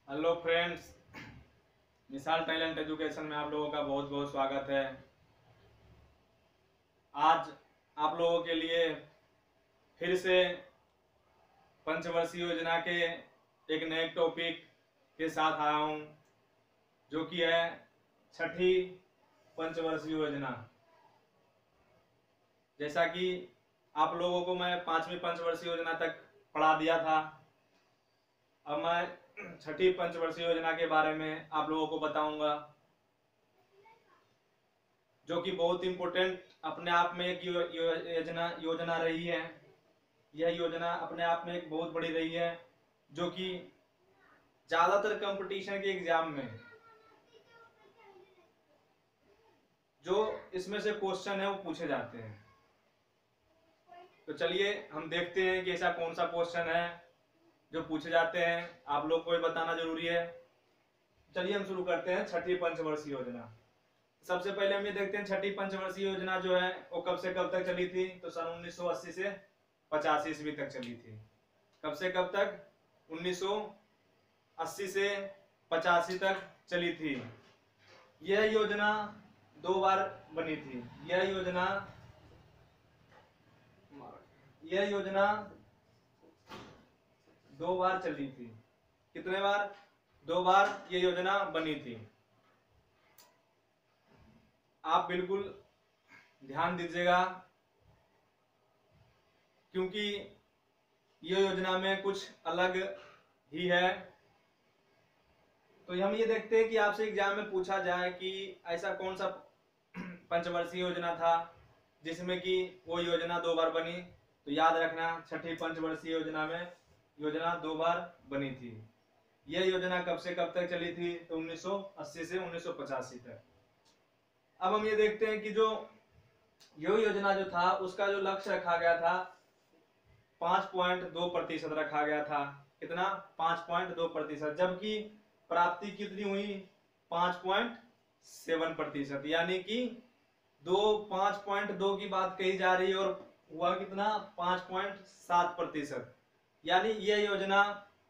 Hello friends, मिसाल talent education में आप लोगों का बहुत बहुत स्वागत है। आज आप लोगों के लिए फिर से पंचवर्षीय योजना के एक नए टॉपिक के साथ आया हूं, जो कि है छठी पंचवर्षीय योजना। जैसा कि आप लोगों को मैं 5वीं पंचवर्षीय योजना तक पढ़ा दिया था, अब मैं छठी पंचवर्षीय योजना के बारे में आप लोगों को बताऊंगा, जो कि बहुत इंपॉर्टेंट अपने आप में एक योजना रही है। यह योजना अपने आप में एक बहुत बड़ी रही है, जो कि ज्यादातर कंपटीशन के एग्जाम में जो इसमें से क्वेश्चन है वो पूछे जाते हैं। तो चलिए हम देखते हैं कि ऐसा कौन सा क्वेश्चन है जो पूछे जाते हैं, आप लोग को बताना जरूरी है। चलिए हम शुरू करते हैं छठी पंचवर्षीय योजना। सबसे पहले हम ये देखते हैं छठी पंचवर्षीय योजना जो है वो कब से कब तक चली थी। तो सन 1980 से 85 ईस्वी तक चली थी। कब से कब तक? 1980 से 85 तक चली थी। यह योजना 2 बार बनी थी। यह योजना 2 बार चली थी। कितने बार? 2 बार ये योजना बनी थी। आप बिल्कुल ध्यान दीजिएगा, क्योंकि ये योजना में कुछ अलग ही है। तो हम ये देखते हैं कि आपसे एग्जाम में पूछा जाए कि ऐसा कौन सा पंचवर्षीय योजना था जिसमें कि वो योजना 2 बार बनी। तो याद रखना, छठी पंचवर्षीय योजना में योजना 2 बार बनी थी। यह योजना कब से कब तक चली थी? तो 1980 से 1985 तक। अब हम ये देखते हैं कि जो यो योजना जो था उसका जो लक्ष्य रखा गया था 5.2% रखा गया था। कितना? 5.2%, जबकि प्राप्ति कितनी हुई? 5.7%। यानी कि 5.2 की बात कही जा रही है और हुआ कितना? 5.7%। यानी यह योजना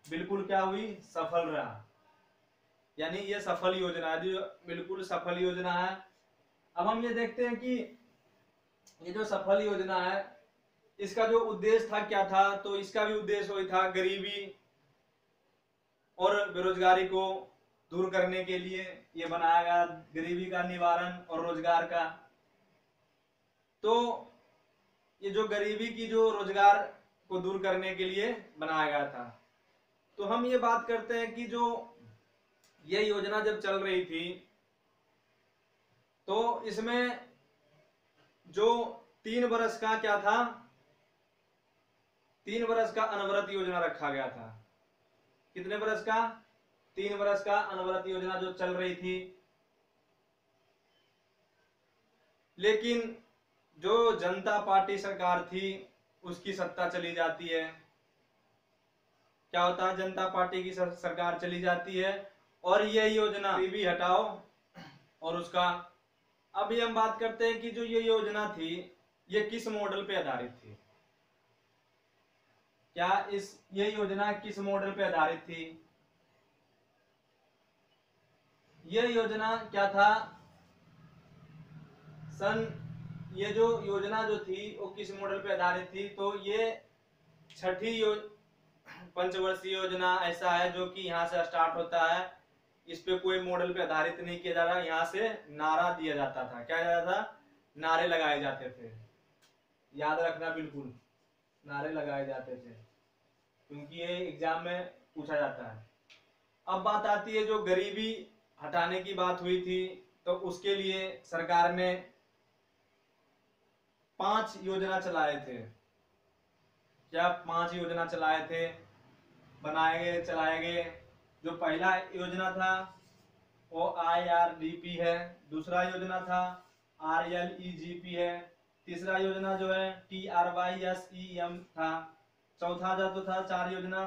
बिल्कुल क्या हुई? सफल रहा। यानी यह सफल योजना है, जो बिल्कुल सफल योजना है। अब हम ये देखते हैं कि ये जो सफल योजना है इसका जो उद्देश्य था क्या था। तो इसका भी उद्देश्य वही था, गरीबी और बेरोजगारी को दूर करने के लिए ये बनाया गया, गरीबी का निवारण और रोजगार का। तो ये जो गरीबी की जो रोजगार को दूर करने के लिए बनाया गया था। तो हम ये बात करते हैं कि जो ये योजना जब चल रही थी तो इसमें जो 3 वर्ष का क्या था? 3 वर्ष का अनवरत योजना रखा गया था। कितने वर्ष का? 3 वर्ष का अनवरत योजना जो चल रही थी। लेकिन जो जनता पार्टी सरकार थी उसकी सत्ता चली जाती है। क्या होता है? जनता पार्टी की सरकार चली जाती है और यह योजना गरीबी हटाओ और उसका। अभी हम बात करते हैं कि जो ये योजना थी ये किस मॉडल पे आधारित थी। क्या ये योजना किस मॉडल पे आधारित थी? ये योजना क्या था? ये जो योजना जो थी वो किस मॉडल पे आधारित थी? तो ये छठी पंचवर्षीय योजना ऐसा है जो कि यहाँ से स्टार्ट होता है। इस पे कोई मॉडल पे आधारित नहीं किया जा रहा। यहाँ से नारा दिया जाता था। क्या जाता था? नारे लगाए जाते थे। याद रखना, बिल्कुल नारे लगाए जाते थे, क्योंकि ये एग्जाम में पूछा जाता है। अब बात आती है जो गरीबी हटाने की बात हुई थी, तो उसके लिए सरकार ने 5 योजना चलाए थे। क्या 5 योजना चलाए थे? बनाए गए, चलाए गए। जो पहला योजना था वो IRDP है। दूसरा योजना था RLEGP है। तीसरा योजना जो है TRYSEM था। चौथा जो था 4 योजना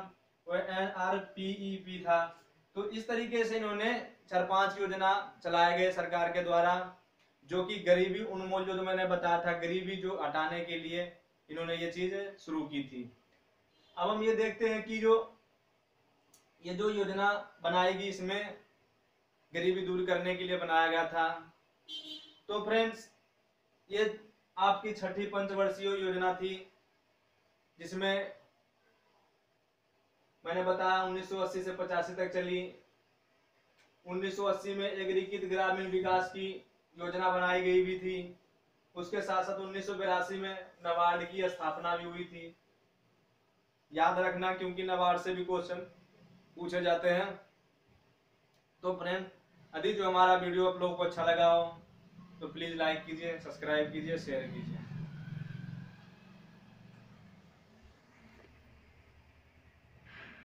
वो NRPEP था। तो इस तरीके से इन्होंने 4-5 योजना चलाए गए सरकार के द्वारा, जो कि गरीबी उन्मूलन, जो मैंने बताया था, गरीबी जो हटाने के लिए इन्होंने ये चीज शुरू की थी। अब हम ये देखते हैं कि जो ये जो योजना बनाएगी इसमें गरीबी दूर करने के लिए बनाया गया था। तो फ्रेंड्स, ये आपकी छठी पंचवर्षीय योजना थी, जिसमें मैंने बताया 1980 से 85 तक चली। 1980 में एकीकृत ग्रामीण विकास की योजना बनाई गई भी थी। उसके साथ साथ 1982 में नाबार्ड की स्थापना भी हुई थी। याद रखना, क्योंकि नाबार्ड से भी क्वेश्चन पूछे जाते हैं। तो फ्रेंड, यदि जो हमारा वीडियो आप लोगों को अच्छा लगा हो तो प्लीज़ लाइक कीजिए, सब्सक्राइब कीजिए, शेयर कीजिए।